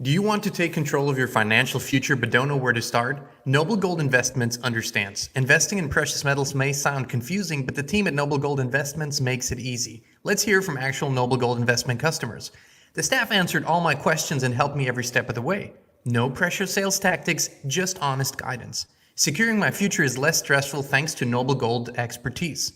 Do you want to take control of your financial future but don't know where to start? Noble Gold Investments understands. Investing in precious metals may sound confusing, but the team at Noble Gold Investments makes it easy. Let's hear from actual Noble Gold Investment customers. The staff answered all my questions and helped me every step of the way. No pressure sales tactics, just honest guidance. Securing my future is less stressful thanks to Noble Gold expertise.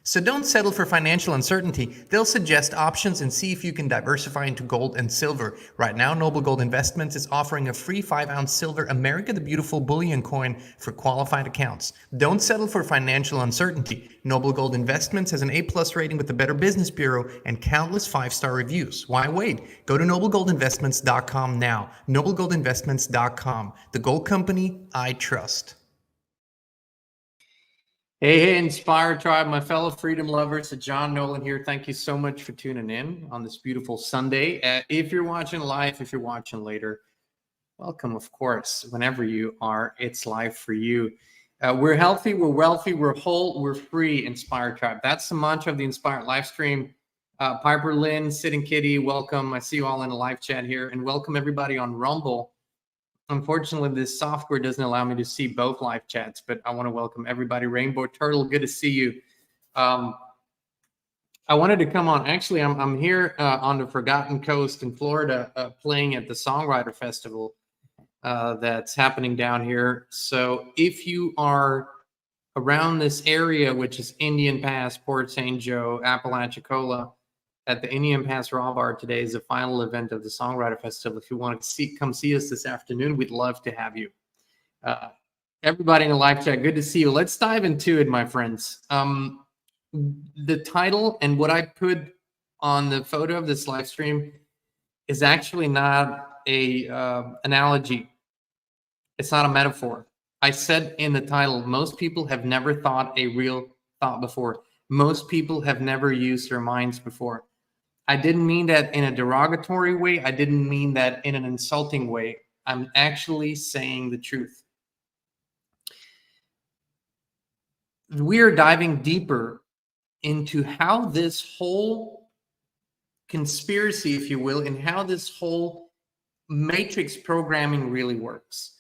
So don't settle for financial uncertainty. They'll suggest options and see if you can diversify into gold and silver. Right now, Noble Gold Investments is offering a free 5-ounce silver America the Beautiful bullion coin for qualified accounts. Don't settle for financial uncertainty. Noble Gold Investments has an A+ rating with the Better Business Bureau and countless 5-star reviews. Why wait? Go to noblegoldinvestments.com now. noblegoldinvestments.com. The gold company I trust. Hey, Inspire Tribe, my fellow freedom lovers, John Nolan here. Thank you so much for tuning in on this beautiful Sunday. If you're watching live, if you're watching later, welcome, of course. Whenever you are, it's live for you. We're healthy, we're wealthy, we're whole, we're free, Inspire Tribe. That's the mantra of the Inspire live stream. Piper, Lynn, Sid and Kitty, welcome. I see you all in a live chat here, and welcome everybody on Rumble. Unfortunately, this software doesn't allow me to see both live chats, but I want to welcome everybody. Rainbow Turtle, good to see you. I wanted to come on. Actually, I'm here on the Forgotten Coast in Florida, playing at the Songwriter Festival that's happening down here. So if you are around this area, which is Indian Pass, Port St. Joe, Apalachicola, at the Indian Pass Raw Bar today is the final event of the Songwriter Festival. If you want to come see us this afternoon, we'd love to have you. Everybody in the live chat, good to see you. Let's dive into it, my friends. The title and what I put on the photo of this live stream is actually not a analogy. It's not a metaphor. I said in the title, most people have never thought a real thought before. Most people have never used their minds before. I didn't mean that in a derogatory way. I didn't mean that in an insulting way. I'm actually saying the truth. We are diving deeper into how this whole conspiracy, if you will, and how this whole matrix programming really works.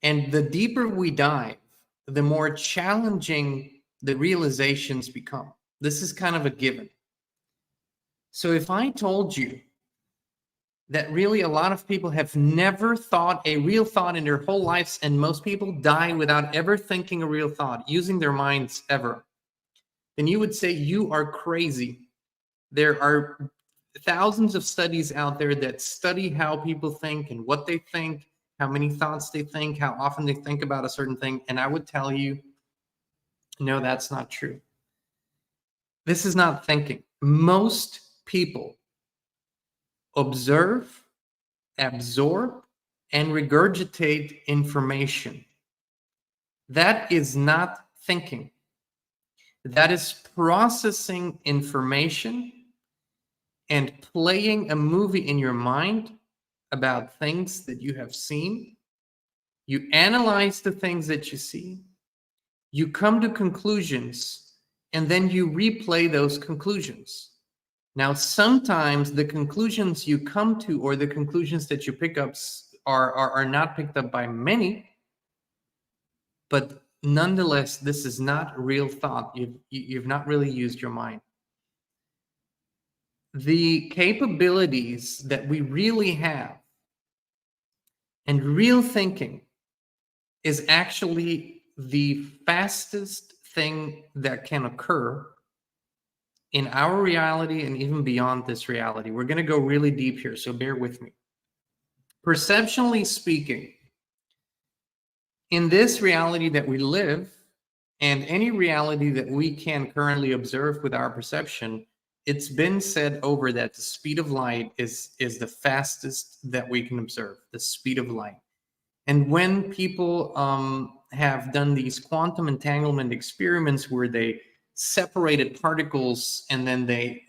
And the deeper we dive, the more challenging the realizations become. This is kind of a given. So if I told you that really a lot of people have never thought a real thought in their whole lives, and most people die without ever thinking a real thought, using their minds ever, then you would say you are crazy. There are thousands of studies out there that study how people think and what they think, how many thoughts they think, how often they think about a certain thing. And I would tell you, no, that's not true. This is not thinking. Most people observe, absorb, and regurgitate information. That is not thinking. That is processing information and playing a movie in your mind about things that you have seen. You analyze the things that you see. You come to conclusions, and then you replay those conclusions. Now, sometimes the conclusions you come to or the conclusions that you pick up are not picked up by many, but nonetheless, this is not real thought. You've not really used your mind. The capabilities that we really have and real thinking is actually the fastest thing that can occur in our reality and even beyond this reality. We're going to go really deep here, so bear with me. Perceptually speaking, in this reality that we live, and any reality that we can currently observe with our perception, it's been said over that the speed of light is the fastest that we can observe, the speed of light. And when people have done these quantum entanglement experiments where they separated particles and then they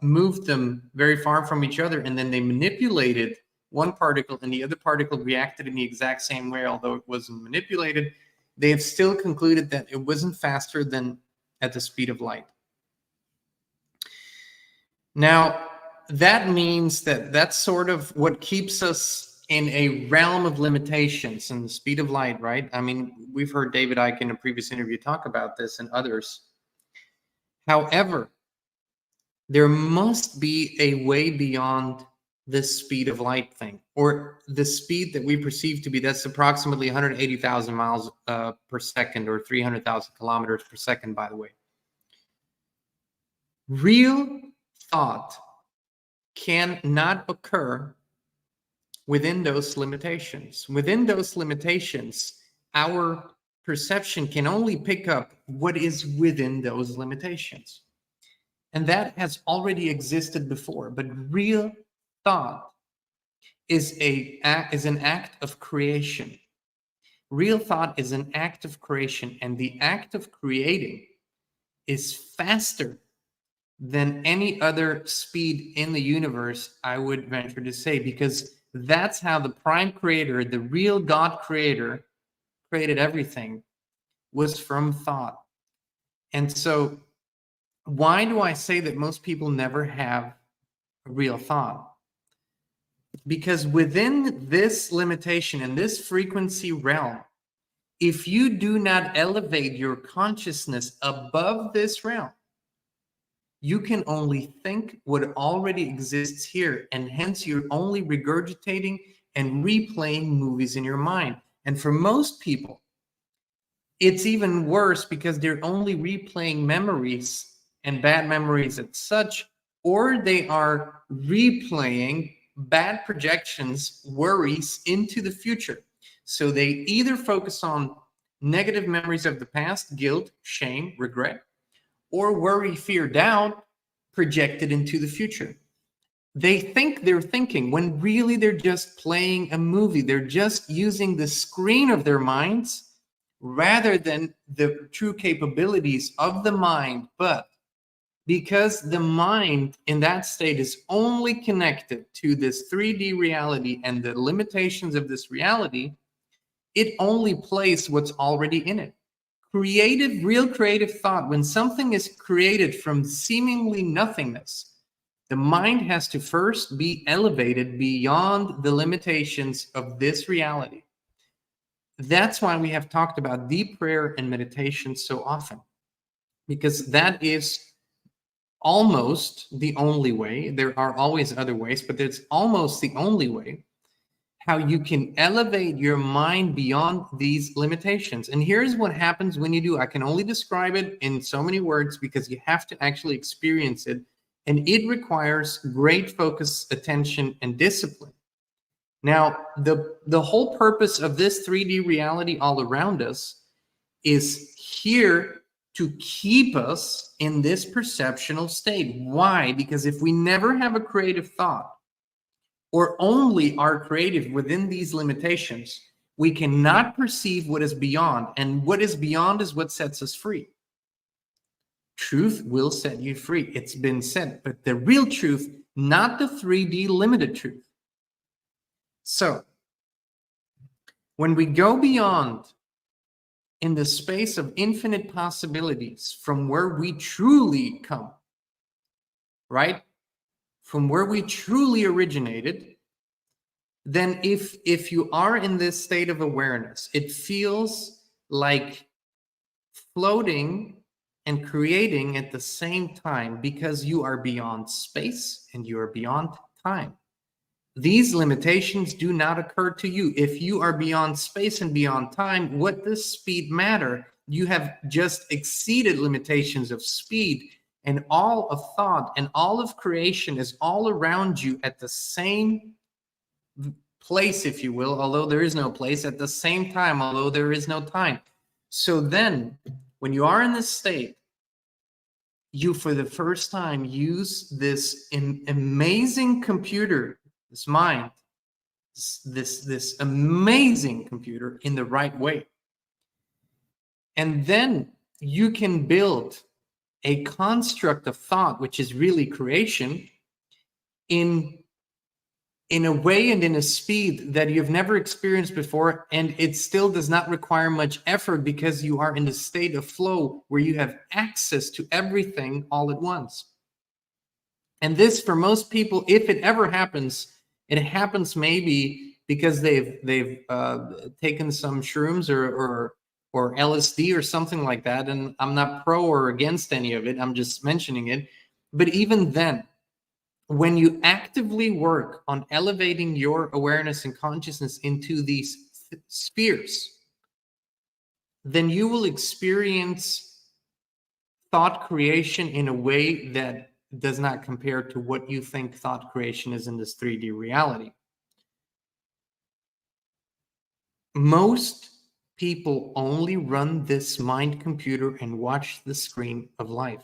moved them very far from each other, and then they manipulated one particle and the other particle reacted in the exact same way, although it wasn't manipulated, they have still concluded that it wasn't faster than at the speed of light. Now, that means that that's sort of what keeps us in a realm of limitations and the speed of light, right? I mean, we've heard David Icke in a previous interview talk about this and others. However, there must be a way beyond this speed of light thing, or the speed that we perceive to be, that's approximately 180,000 miles per second, or 300,000 kilometers per second, by the way. Real thought cannot occur within those limitations. Within those limitations, our perception can only pick up what is within those limitations. And that has already existed before. But real thought is an act of creation. Real thought is an act of creation, and the act of creating is faster than any other speed in the universe, I would venture to say, because that's how the prime creator, the real God creator, created everything, was from thought. And so why do I say that most people never have a real thought? Because within this limitation and this frequency realm, if you do not elevate your consciousness above this realm, you can only think what already exists here, and hence you're only regurgitating and replaying movies in your mind. And for most people, it's even worse, because they're only replaying memories and bad memories as such, or they are replaying bad projections, worries into the future. So they either focus on negative memories of the past, guilt, shame, regret, or worry, fear, doubt projected into the future. They think they're thinking when really they're just playing a movie. They're just using the screen of their minds rather than the true capabilities of the mind. But because the mind in that state is only connected to this 3D reality and the limitations of this reality, it only plays what's already in it. Real creative thought, when something is created from seemingly nothingness, the mind has to first be elevated beyond the limitations of this reality. That's why we have talked about deep prayer and meditation so often, because that is almost the only way. There are always other ways, but it's almost the only way how you can elevate your mind beyond these limitations. And here's what happens when you do. I can only describe it in so many words, because you have to actually experience it. And it requires great focus, attention, and discipline. Now, the whole purpose of this 3D reality all around us is here to keep us in this perceptual state. Why? Because if we never have a creative thought, or only are creative within these limitations, we cannot perceive what is beyond. And what is beyond is what sets us free. Truth will set you free. It's been said, but the real truth, not the 3D limited truth. So when we go beyond in the space of infinite possibilities from where we truly come, right? From where we truly originated, then if you are in this state of awareness, it feels like floating and creating at the same time, because you are beyond space and you are beyond time. These limitations do not occur to you. If you are beyond space and beyond time, what does speed matter? You have just exceeded limitations of speed. And all of thought and all of creation is all around you at the same place, if you will, although there is no place, at the same time, although there is no time. So then, when you are in this state, you, for the first time, use this amazing computer, this mind, this amazing computer in the right way. And then you can build a construct of thought, which is really creation, in a way and in a speed that you've never experienced before. And it still does not require much effort, because you are in the state of flow where you have access to everything all at once. And this, for most people, if it ever happens, it happens maybe because they've taken some shrooms or LSD or something like that. And I'm not pro or against any of it. I'm just mentioning it. But even then, when you actively work on elevating your awareness and consciousness into these spheres, then you will experience thought creation in a way that does not compare to what you think thought creation is in this 3D reality. Most people only run this mind computer and watch the screen of life.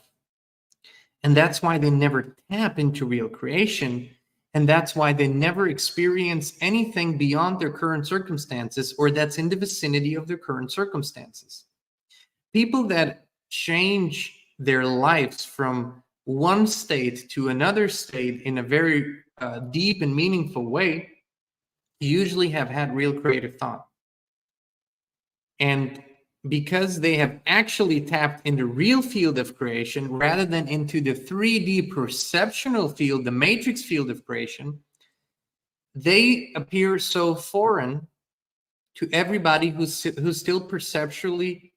And that's why they never tap into real creation. And that's why they never experience anything beyond their current circumstances or that's in the vicinity of their current circumstances. People that change their lives from one state to another state in a very deep and meaningful way usually have had real creative thought. And because they have actually tapped in the real field of creation rather than into the 3D perceptual field, the matrix field of creation, they appear so foreign to everybody who's still perceptually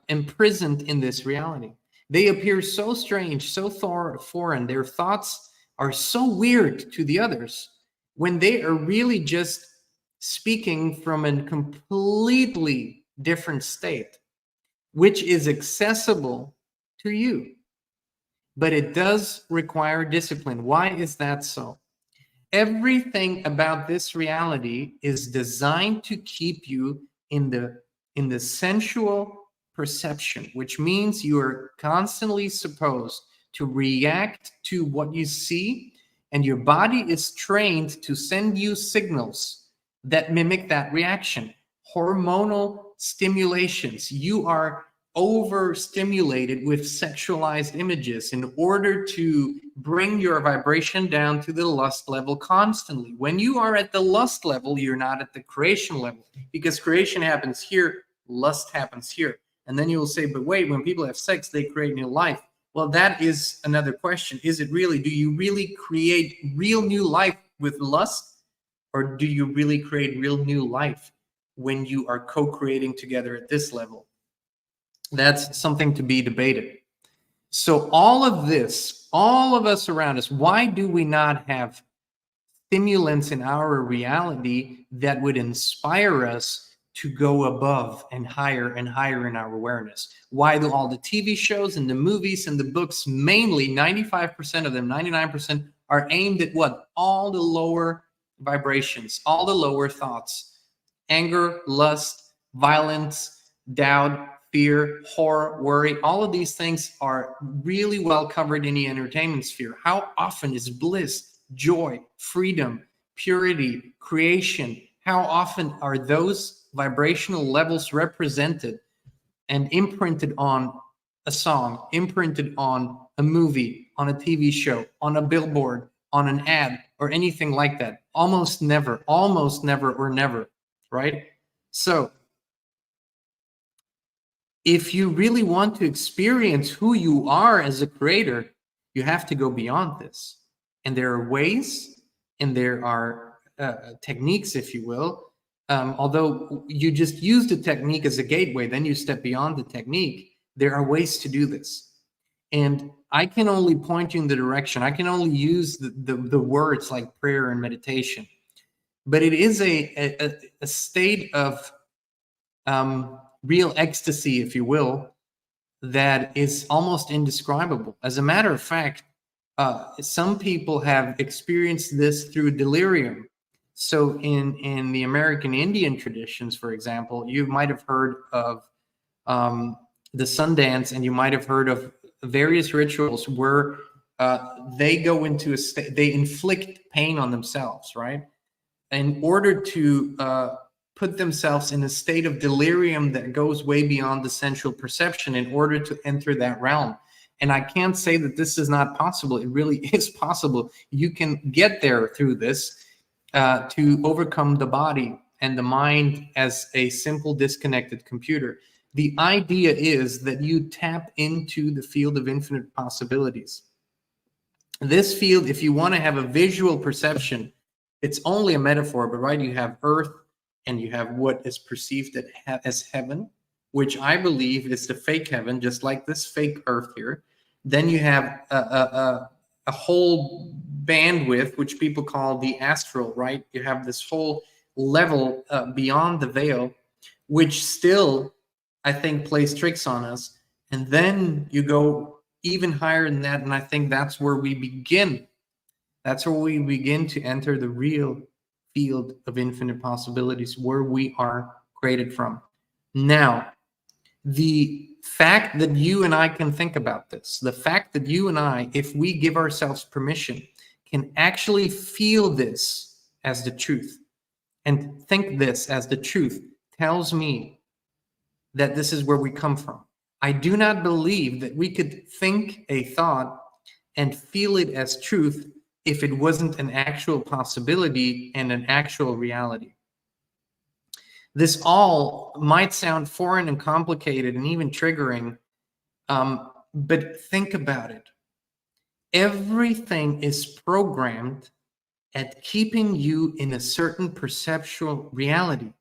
imprisoned in this reality. They appear so strange, so foreign. Their thoughts are so weird to the others when they are really just speaking from a completely different state, which is accessible to you. But it does require discipline. Why is that so? Everything about this reality is designed to keep you in the sensual perception, which means you are constantly supposed to react to what you see, and your body is trained to send you signals that mimic that reaction. Hormonal stimulations. You are overstimulated with sexualized images in order to bring your vibration down to the lust level constantly. When you are at the lust level, you're not at the creation level, because creation happens here, lust happens here. And then you will say, but wait, when people have sex, they create new life. Well, that is another question. Is it really? Do you really create real new life with lust? Or do you really create real new life when you are co-creating together at this level? That's something to be debated. So all of this, all of us around us, why do we not have stimulants in our reality that would inspire us to go above and higher in our awareness? Why do all the TV shows and the movies and the books, mainly 95% of them, 99%, are aimed at what? All the lower vibrations, all the lower thoughts: anger, lust, violence, doubt, fear, horror, worry. All of these things are really well covered in the entertainment sphere. How often is bliss, joy, freedom, purity, creation, how often are those vibrational levels represented and imprinted on a song, imprinted on a movie, on a TV show, on a billboard, on an ad, or anything like that? Almost never or never, right? So if you really want to experience who you are as a creator, you have to go beyond this. And there are ways, and there are techniques, if you will. Although you just use the technique as a gateway, then you step beyond the technique. There are ways to do this. And I can only point you in the direction. I can only use the words like prayer and meditation. But it is a state of real ecstasy, if you will, that is almost indescribable. As a matter of fact, some people have experienced this through delirium. So in the American Indian traditions, for example, you might have heard of the Sundance, and you might have heard of various rituals where they go into a state, they inflict pain on themselves, right? In order to put themselves in a state of delirium that goes way beyond the sensual perception in order to enter that realm. And I can't say that this is not possible. It really is possible. You can get there through this to overcome the body and the mind as a simple disconnected computer. The idea is that you tap into the field of infinite possibilities. This field, if you want to have a visual perception, it's only a metaphor, but right, you have earth and you have what is perceived as heaven, which I believe is the fake heaven, just like this fake earth here. Then you have a whole bandwidth, which people call the astral, right? You have this whole level beyond the veil, which still, I think, plays tricks on us. And then you go even higher than that, and I think that's where we begin. That's where we begin to enter the real field of infinite possibilities, where we are created from. Now, the fact that you and I can think about this, the fact that you and I, if we give ourselves permission, can actually feel this as the truth and think this as the truth, tells me that this is where we come from. I do not believe that we could think a thought and feel it as truth if it wasn't an actual possibility and an actual reality. This all might sound foreign and complicated and even triggering, but think about it. Everything is programmed at keeping you in a certain perceptual reality.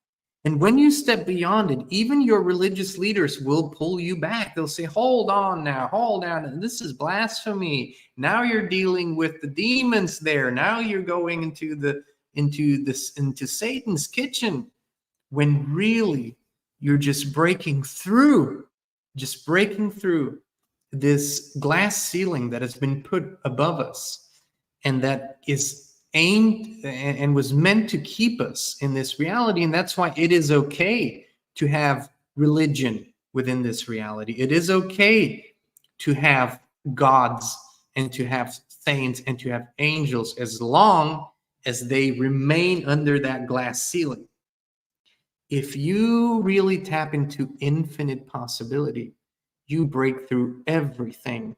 And when you step beyond it, even your religious leaders will pull you back. They'll say, hold on now, hold on. This is blasphemy. Now you're dealing with the demons there. Now you're going into Satan's kitchen. When really you're just breaking through this glass ceiling that has been put above us and that is aimed and was meant to keep us in this reality. And that's why it is okay to have religion within this reality. It is okay to have gods and to have saints and to have angels, as long as they remain under that glass ceiling. If you really tap into infinite possibility, you break through everything,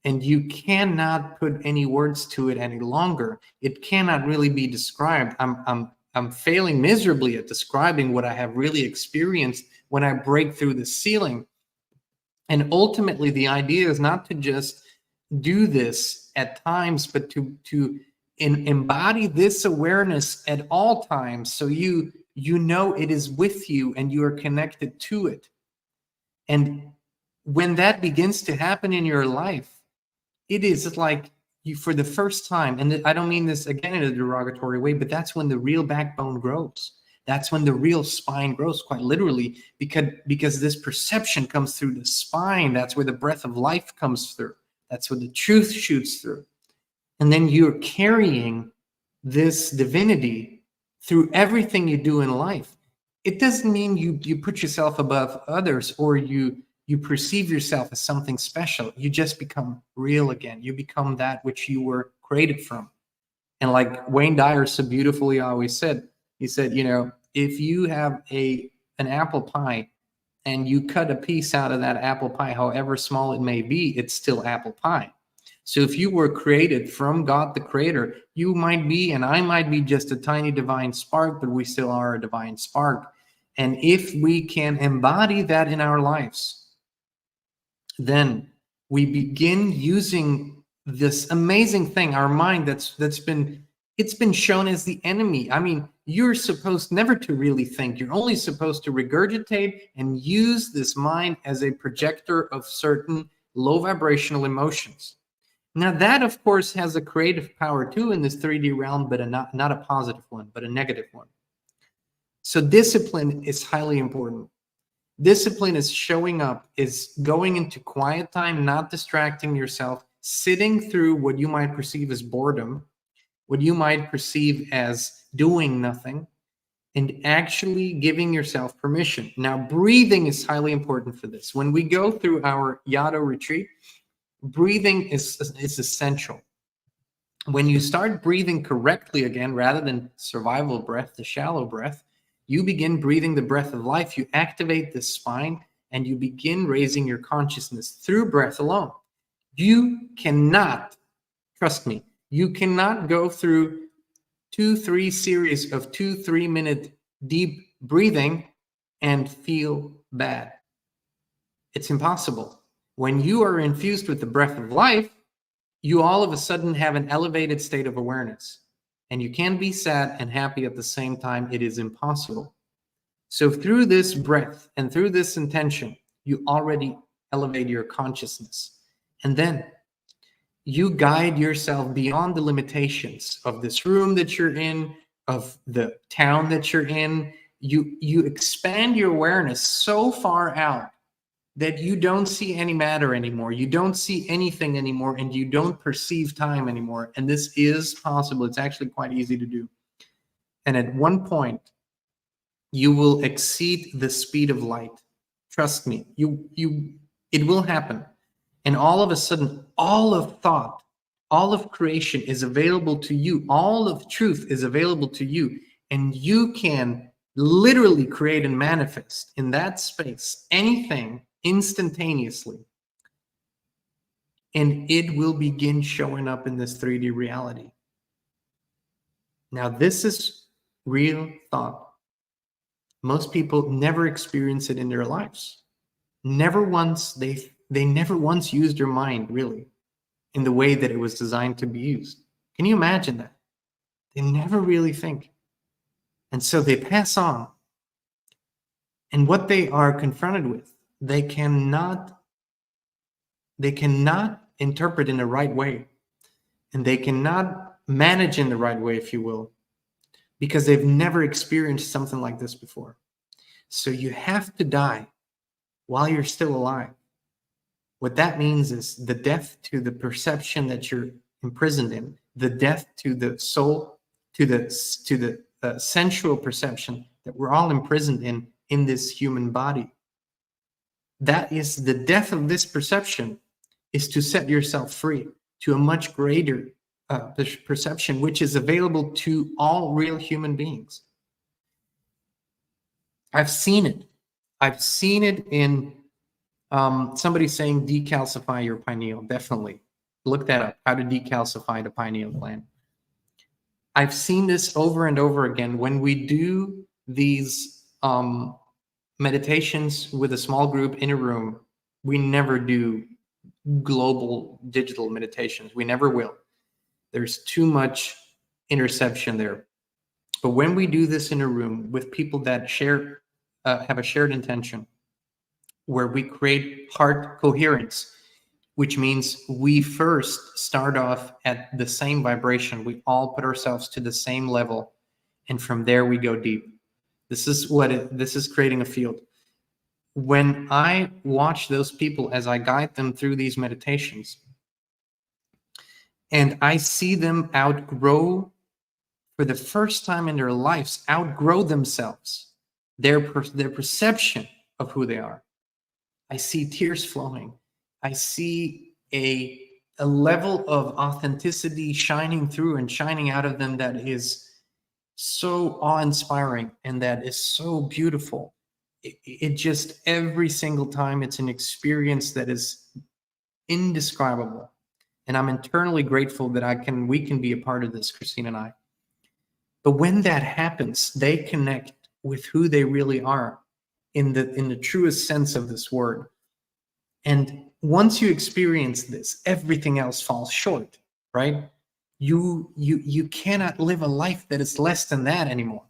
and you cannot put any words to it any longer. It cannot really be described. I'm failing miserably at describing what I have really experienced when I break through the ceiling. And ultimately, the idea is not to just do this at times, but to embody this awareness at all times, so you know it is with you and you are connected to it. And when that begins to happen in your life, it is like you, for the first time, and I don't mean this again in a derogatory way, but that's when the real backbone grows. That's when the real spine grows, quite literally, because this perception comes through the spine. That's where the breath of life comes through. That's where the truth shoots through. And then you're carrying this divinity through everything you do in life. It doesn't mean you put yourself above others or you perceive yourself as something special. You just become real again. You become that which you were created from. And like Wayne Dyer so beautifully always said, he said, you know, if you have an apple pie and you cut a piece out of that apple pie, however small it may be, it's still apple pie. So if you were created from God the Creator, you might be, and I might be, just a tiny divine spark, but we still are a divine spark. And if we can embody that in our lives, then we begin using this amazing thing, our mind that's been shown as the enemy. I mean, you're supposed never to really think. You're only supposed to regurgitate and use this mind as a projector of certain low vibrational emotions. Now that, of course, has a creative power too in this 3D realm, but not a positive one, but a negative one. So discipline is highly important. Discipline is showing up, is going into quiet time, not distracting yourself, sitting through what you might perceive as boredom, what you might perceive as doing nothing, and actually giving yourself permission. Now, breathing is highly important for this. When we go through our Yado retreat, breathing is essential. When you start breathing correctly again, rather than survival breath, the shallow breath, you begin breathing the breath of life. You activate the spine and you begin raising your consciousness through breath alone. You cannot, trust me, you cannot go through 2-3 series of 2-3 minute deep breathing and feel bad. It's impossible. When you are infused with the breath of life, you all of a sudden have an elevated state of awareness. and you can't be sad and happy at the same time. It is impossible. So through this breath and through this intention, you already elevate your consciousness. And then you guide yourself beyond the limitations of this room that you're in, of the town that you're in. You expand your awareness so far out that you don't see any matter anymore. You don't see anything anymore, and you don't perceive time anymore. And this is possible. It's actually quite easy to do. And at one point, you will exceed the speed of light. Trust me, it will happen. And all of a sudden, all of thought, all of creation is available to you. All of truth is available to you. And you can literally create and manifest in that space anything instantaneously. And it will begin showing up in this 3D reality. Now, this is real thought. Most people never experience it in their lives. Never once, they never once used their mind, really, in the way that it was designed to be used. Can you imagine that? They never really think. And so they pass on. And what they are confronted with, they cannot interpret in the right way. And they cannot manage in the right way, if you will, because they've never experienced something like this before. So you have to die while you're still alive. What that means is the death to the perception that you're imprisoned in, the death to the soul, to the sensual perception that we're all imprisoned in this human body. That is the death of this perception, is to set yourself free to a much greater perception, which is available to all real human beings. I've seen it. I've seen it in somebody saying decalcify your pineal. Definitely. Look that up, how to decalcify the pineal gland. I've seen this over and over again. When we do these meditations with a small group in a room, we never do global digital meditations. We never will. There's too much interception there. But when we do this in a room with people that share, have a shared intention, where we create heart coherence, which means we first start off at the same vibration. We all put ourselves to the same level, and from there we go deep. This is creating a field. When I watch those people as I guide them through these meditations, and I see them outgrow, for the first time in their lives, outgrow themselves, their perception of who they are. I see tears flowing. I see a level of authenticity shining through and shining out of them that is so awe-inspiring and that is so beautiful. It just, every single time, it's an experience that is indescribable. And I'm internally grateful that we can be a part of this, Christine and I. But when that happens, they connect with who they really are in the truest sense of this word. And once you experience this, everything else falls short, right? You cannot live a life that is less than that anymore.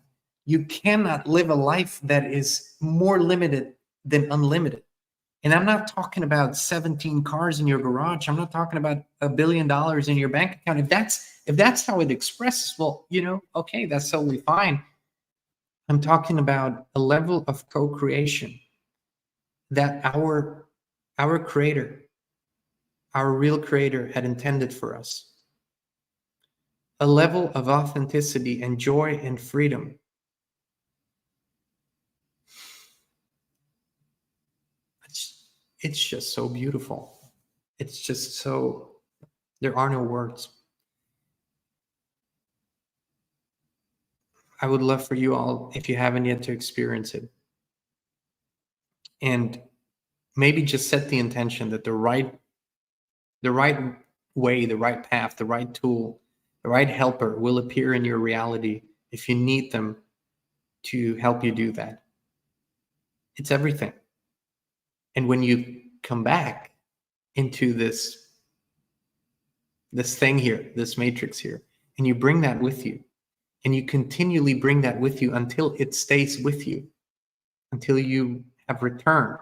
You cannot live a life that is more limited than unlimited. And I'm not talking about 17 cars in your garage. I'm not talking about $1 billion in your bank account. If that's how it expresses, well, okay, that's totally fine. I'm talking about a level of co-creation that our creator, our real creator, had intended for us. A level of authenticity and joy and freedom. It's just so beautiful. It's just so, there are no words. I would love for you all, if you haven't yet, to experience it. And maybe just set the intention that the right way, the right path, the right tool, the right helper will appear in your reality if you need them to help you do that. It's everything. And when you come back into this thing here, this matrix here, and you bring that with you, And you continually bring that with you until it stays with you, until you have returned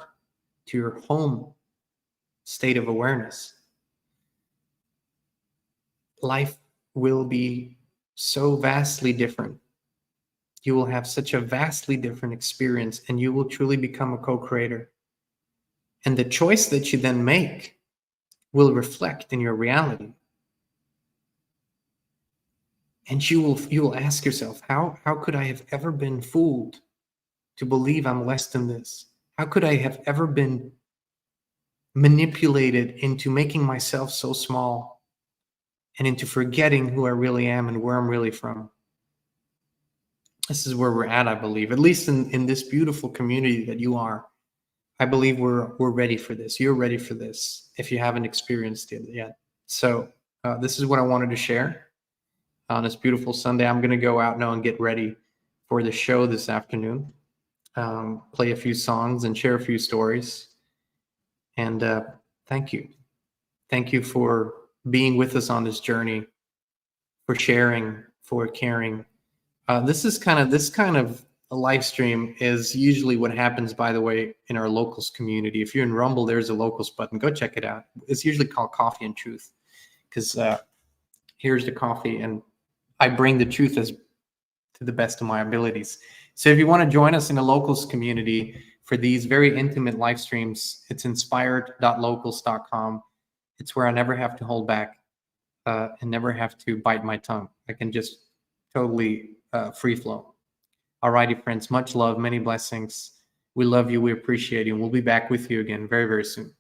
to your home state of awareness. Life will be so vastly different. You will have such a vastly different experience, and you will truly become a co-creator. And the choice that you then make will reflect in your reality. And you will ask yourself, how could I have ever been fooled to believe I'm less than this? How could I have ever been manipulated into making myself so small and into forgetting who I really am and where I'm really from? This is where we're at, I believe, at least in this beautiful community that you are. I believe we're ready for this. You're ready for this if you haven't experienced it yet. So this is what I wanted to share on this beautiful Sunday. I'm going to go out now and get ready for the show this afternoon, play a few songs and share a few stories. And thank you. Thank you for being with us on this journey, for sharing, for caring. This kind of a live stream is usually what happens, by the way, in our locals community. If you're in Rumble, there's a locals button. Go check it out. It's usually called Coffee and Truth, because here's the coffee and I bring the truth as to the best of my abilities. So if you want to join us in the locals community for these very intimate live streams, it's inspired.locals.com. It's where I never have to hold back and never have to bite my tongue. I can just totally free flow. Alrighty, friends, much love, many blessings. We love you. We appreciate you. And we'll be back with you again very, very soon.